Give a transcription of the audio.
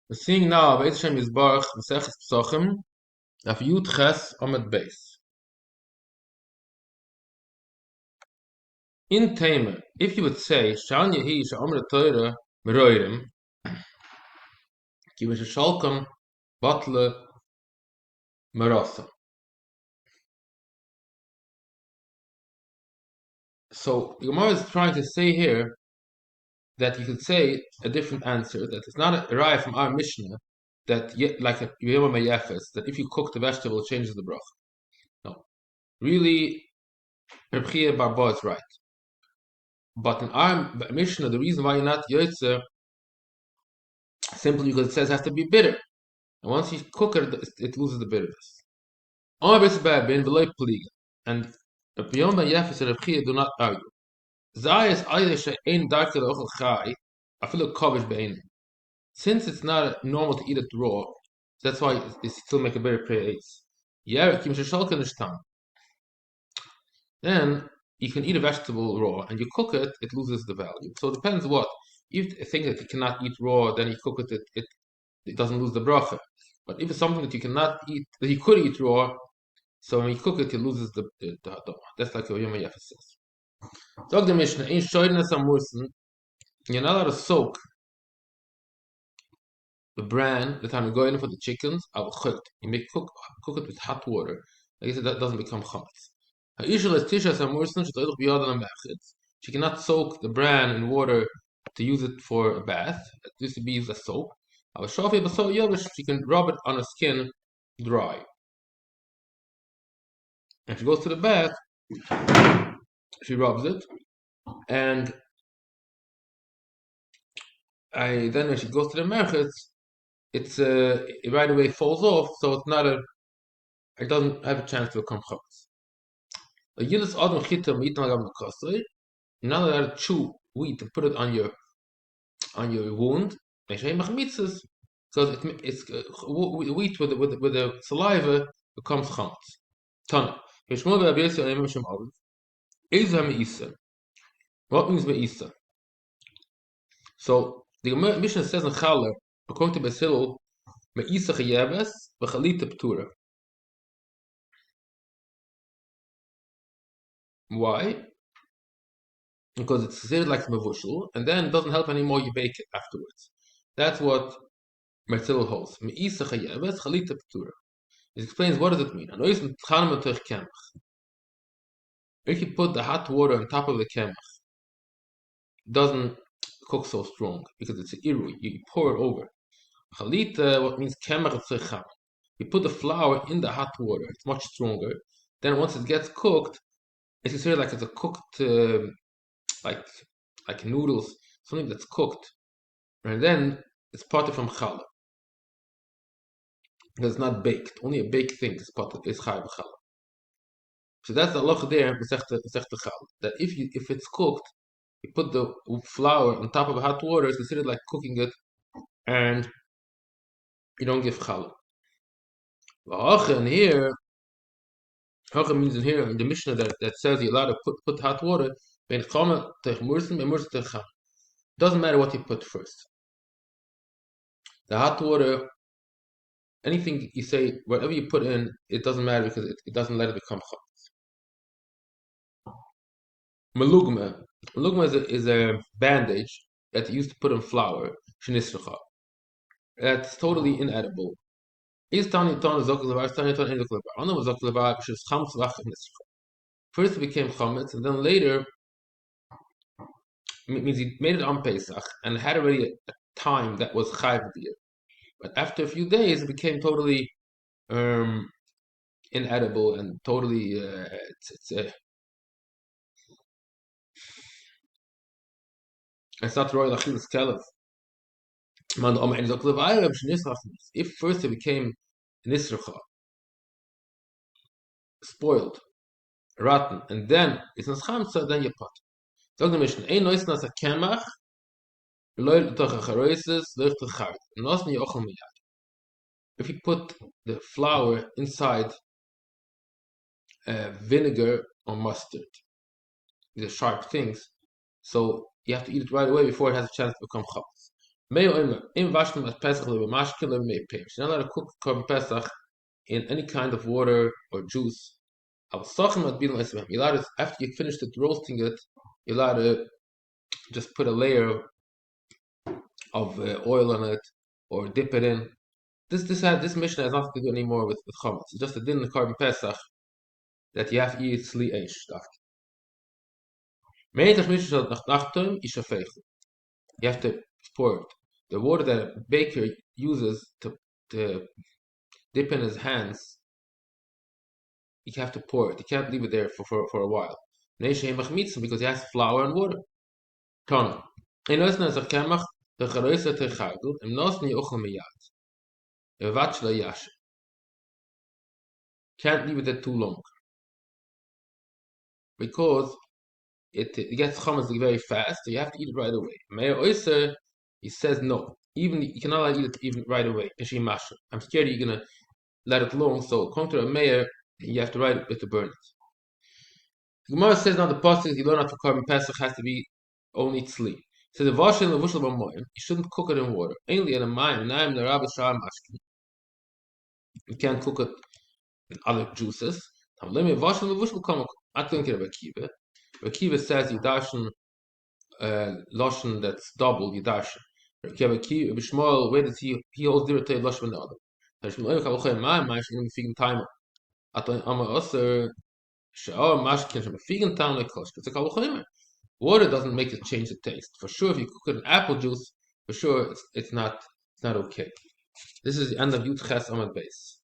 We're seeing now Beis Hashem Yisbarach Maseches Pesachim Daf Yud Ches Amud Beis. In Tamer, if you would say Shan Yehi Sha'amr Torah Meroirim Ki V'Shalkom Batle Merasa. So the Gemara is trying to say here that you could say a different answer, that it's not a raya from our Mishnah that like a Yom Mayefes, that if you cook the vegetable it changes the brach. No. Really Reb Chia Barba is right. But in our Mishnah, the reason why you're not Yotze, simply because it says it has to be bitter. And once you cook it loses the bitterness. And Beyond Ben Yefes and Reb Chia do not argue. Since it's not normal to eat it raw, that's why it still make a better pace. Then you can eat a vegetable raw, and you cook it, it loses the value. So it depends what. If you think that you cannot eat raw, then you cook it doesn't lose the bracha. But if it's something that you cannot eat, that you could eat raw, so when you cook it, it loses the hadoma. That's like what Yom Yafis says. Talk the Mishnah, in shoydness amursen, you're not allowed to soak the bran the time you go in for the chickens. You make cook it with hot water. Like I said, that doesn't become chametz. She cannot soak the bran in water to use it for a bath. It used to be used as soap. She can rub it on her skin dry. And she goes to the bath, she rubs it, and then when she goes to the merchetz, it right away falls off, so it doesn't have a chance to become chametz. You're not allowed to chew wheat and put it on your wound. Because it's wheat with the saliva becomes chametz. Tana. What means me'isa? So the Mishnah says in Chaler, according to Basil, me'isa chayebes v'chalita p'tura. Why? Because it's considered like mevushal, and then it doesn't help anymore. You bake it afterwards. That's what Mertzil holds. Me'isa chayebes chalita p'tura. It explains what does it mean. If you put the hot water on top of the kemach, it doesn't cook so strong because it's an iru. You pour it over. Chalita, what means kemach tzecham. You put the flour in the hot water. It's much stronger. Then once it gets cooked, it's considered like it's a cooked, like noodles, something that's cooked, and then it's parted from challah. Because it's not baked. Only a baked thing is parted. Is chai b'challah. So that's the halacha there. That if it's cooked, you put the flour on top of hot water. It's considered like cooking it, and you don't give challah. And here, hacha means in here in the Mishnah that says you're allowed to put hot water. Doesn't matter what you put first. The hot water, anything you say, whatever you put in, it doesn't matter because it doesn't let it become chametz. Melugma. Melugma is a bandage that you used to put in flour. Shenisracha. That's totally inedible. Is tani ton zokul levar, tani ton in zokul levar. Anam zokul levar b'shus chametz v'achach nisracha. First it became chametz, and then later it means he made it on Pesach and had already a time that was chayv beer. But after a few days, it became totally inedible and totally it's not royal achilas kelev. If first it became nisracha, spoiled, rotten, and then it's not chamsa, then you pot. So the mission ein nois nas a kemach, loy toch a charoises, loy toch chart. Nos ni ochel miyad. If you put the flour inside vinegar or mustard, these are sharp things, so you have to eat it right away before it has a chance to become chametz. May in Vashtim at Pesach live mashkila may pay. You're not allowed to cook korban Pesach in any kind of water or juice. You're allowed to, after you finished it roasting it, you're allowed to just put a layer of oil on it or dip it in. This mission has nothing to do anymore with chametz. It's just a din in the korban Pesach that you have to eat sli eish stuff. You have to pour it. The water that a baker uses to dip in his hands, you have to pour it. You can't leave it there for a while. Because he has flour and water. Tana. In Osna is a kemach, the charoisa techagel, and nosni ochel miyad. Evachla yash. Can't leave it there too long. Because it gets chametz very fast, so you have to eat it right away. Meir Oyser, he says no. Even you cannot eat it even right away. I'm scared you're gonna let it long, so according to a mayor, you have to write it to burn it. The Gemara says now the pasuk you learn out for korban Pesach has to be only tzli. So the vashel and vushel b'moyim, you shouldn't cook it in water. Only in a mayim, naim the rabbi sham mashkin. You can't cook it in other juices. I'm limited vashel and vushel come. I think of Akiva. Akiva says you darshan lashon that's double you darshan. Akiva Bishmael, where does he holds direct lashon in the other? There's no kavochay mayim mashkin figin time. At Amar Osir, Sha'ar Mashkin from a vegan town like Kosh. It's a Kavachomer. Water doesn't make it change the taste. For sure, if you cook it in apple juice, for sure it's not okay. This is the end of Yud Ches Amad Base.